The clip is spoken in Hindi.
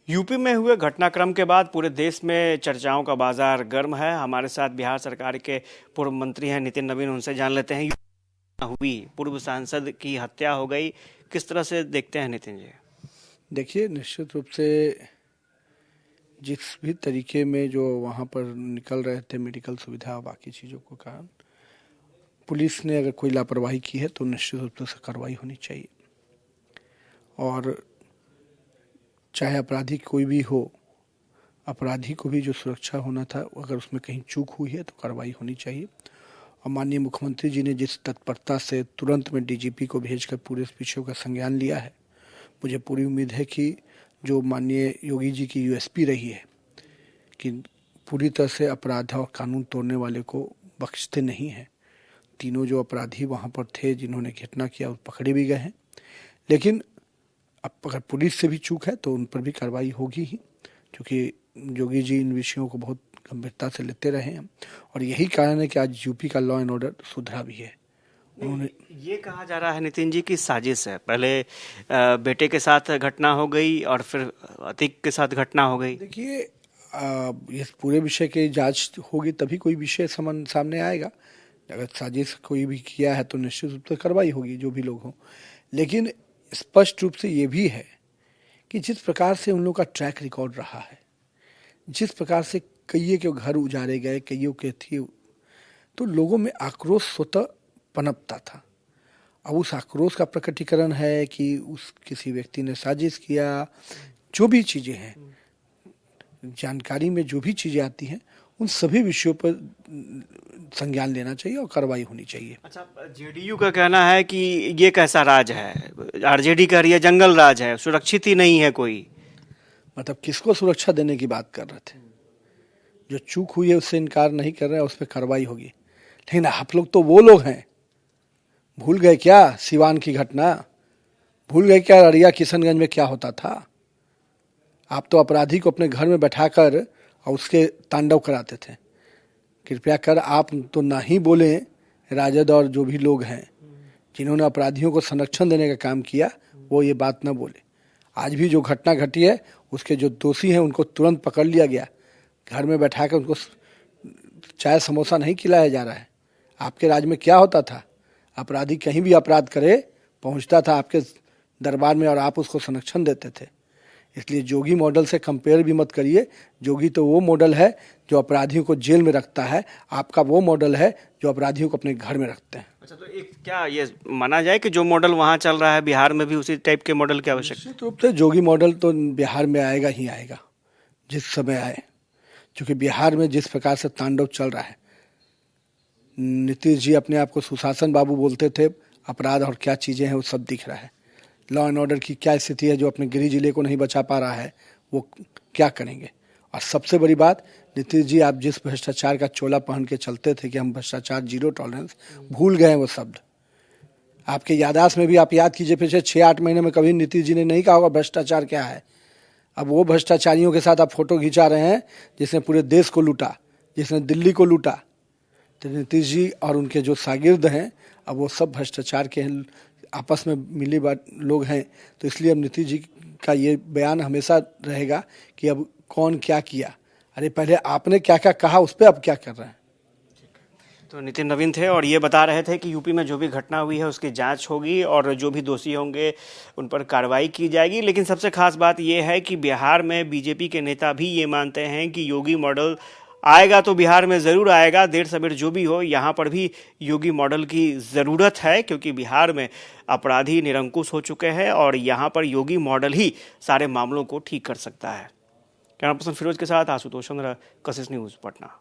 यूपी में हुए घटनाक्रम के बाद पूरे देश में चर्चाओं का बाजार गर्म है। हमारे साथ बिहार सरकार के पूर्व मंत्री हैं नितिन नवीन, उनसे जान लेते हैं। हुई पूर्व सांसद की हत्या हो गई, किस तरह से देखते हैं नितिन जी? देखिए, निश्चित रूप से जिस भी तरीके में जो वहाँ पर निकल रहे थे मेडिकल सुविधा बाकी चीज़ों के कारण, पुलिस ने अगर कोई लापरवाही की है तो निश्चित रूप से उससे कार्रवाई होनी चाहिए। और चाहे अपराधी कोई भी हो, अपराधी को भी जो सुरक्षा होना था, अगर उसमें कहीं चूक हुई है तो कार्रवाई होनी चाहिए। और माननीय मुख्यमंत्री जी ने जिस तत्परता से तुरंत में डीजीपी को भेजकर पूरे इस विषय का संज्ञान लिया है, मुझे पूरी उम्मीद है कि जो माननीय योगी जी की यूएसपी रही है कि पूरी तरह से अपराध और कानून तोड़ने वाले को बख्शते नहीं हैं। तीनों जो अपराधी वहाँ पर थे जिन्होंने घटना किया वो पकड़े भी गए हैं, लेकिन अब अगर पुलिस से भी चूक है तो उन पर भी कार्रवाई होगी ही, क्योंकि योगी जी इन विषयों को बहुत गंभीरता से लेते रहे हैं। और यही कारण है कि आज यूपी का लॉ एंड ऑर्डर सुधरा भी है। उन्होंने ये कहा जा रहा है नितिन जी की साजिश है। पहले बेटे के साथ घटना हो गई और फिर अतीक के साथ घटना हो गई। देखिए, इस पूरे विषय की जांच होगी तभी कोई विषय सामने आएगा। अगर साजिश कोई भी किया है तो निश्चित रूप से कार्रवाई होगी, जो भी लोग हों। लेकिन स्पष्ट रूप से ये भी है कि जिस प्रकार से उन लोगों का ट्रैक रिकॉर्ड रहा है, जिस प्रकार से कईयों के घर उजाड़े गए, कईयों के थे, तो लोगों में आक्रोश स्वतः पनपता था। अब उस आक्रोश का प्रकटीकरण है कि उस किसी व्यक्ति ने साजिश किया, जो भी चीज़ें हैं, जानकारी में जो भी चीज़ें आती हैं, उन सभी विषयों पर संज्ञान लेना चाहिए और कार्रवाई होनी चाहिए। अच्छा, जेडीयू का कहना है कि ये कैसा राज है, आरजेडी कह रही है जंगल राज है, सुरक्षित ही नहीं है कोई। मतलब किसको सुरक्षा देने की बात कर रहे थे? जो चूक हुई है उससे इनकार नहीं कर रहे हैं, उस पर कार्रवाई होगी। लेकिन आप लोग तो वो लोग हैं, भूल गए क्या सिवान की घटना? भूल गए क्या अरिया किशनगंज में क्या होता था? आप तो अपराधी को अपने घर में बैठाकर और उसके तांडव कराते थे। कृपया कर आप तो ना ही बोलें, राजद और जो भी लोग हैं जिन्होंने अपराधियों को संरक्षण देने का काम किया, वो ये बात ना बोले। आज भी जो घटना घटी है उसके जो दोषी हैं उनको तुरंत पकड़ लिया गया, घर में बैठा कर उनको चाय समोसा नहीं खिलाया जा रहा है। आपके राज में क्या होता था? अपराधी कहीं भी अपराध करे पहुंचता था आपके दरबार में और आप उसको संरक्षण देते थे। इसलिए जोगी मॉडल से कंपेयर भी मत करिए। जोगी तो वो मॉडल है जो अपराधियों को जेल में रखता है, आपका वो मॉडल है जो अपराधियों को अपने घर में रखते हैं। अच्छा, तो एक क्या ये माना जाए कि जो मॉडल वहाँ चल रहा है बिहार में भी उसी टाइप के मॉडल की आवश्यकता है? निश्चित रूप से जोगी मॉडल तो बिहार में आएगा ही आएगा, जिस समय आए, क्योंकि बिहार में जिस प्रकार से तांडव चल रहा है। नीतीश जी अपने आप को सुशासन बाबू बोलते थे, अपराध और क्या चीज़ें हैं वो सब दिख रहा है। लॉ एंड ऑर्डर की क्या स्थिति है, जो अपने गृह जिले को नहीं बचा पा रहा है वो क्या करेंगे? और सबसे बड़ी बात, नीतीश जी आप जिस भ्रष्टाचार का चोला पहन के चलते थे कि हम भ्रष्टाचार जीरो टॉलरेंस, भूल गए वो शब्द। आपके याददाश्त में भी आप याद कीजिए, पिछले 6-8 महीने में कभी नीतीश जी ने नहीं कहा होगा भ्रष्टाचार क्या है। अब वो भ्रष्टाचारियों के साथ आप फोटो खिंचा रहे हैं जिसने पूरे देश को लूटा, जिसने दिल्ली को लूटा। तो नीतीश जी और उनके जो शागिर्द हैं, अब वो सब भ्रष्टाचार के आपस में मिली बात लोग हैं। तो इसलिए अब नीतीश जी का ये बयान हमेशा रहेगा कि अब कौन क्या किया। अरे पहले आपने क्या क्या कहा, उस पर अब क्या कर रहे हैं? तो नितिन नवीन थे और ये बता रहे थे कि यूपी में जो भी घटना हुई है उसकी जांच होगी और जो भी दोषी होंगे उन पर कार्रवाई की जाएगी। लेकिन सबसे खास बात ये है कि बिहार में बीजेपी के नेता भी ये मानते हैं कि योगी मॉडल आएगा तो बिहार में ज़रूर आएगा, देर सवेर जो भी हो, यहाँ पर भी योगी मॉडल की ज़रूरत है, क्योंकि बिहार में अपराधी निरंकुश हो चुके हैं और यहाँ पर योगी मॉडल ही सारे मामलों को ठीक कर सकता है। कैमरा पर्सन फिरोज के साथ आशुतोष चंद्र, कशिश न्यूज़, पटना।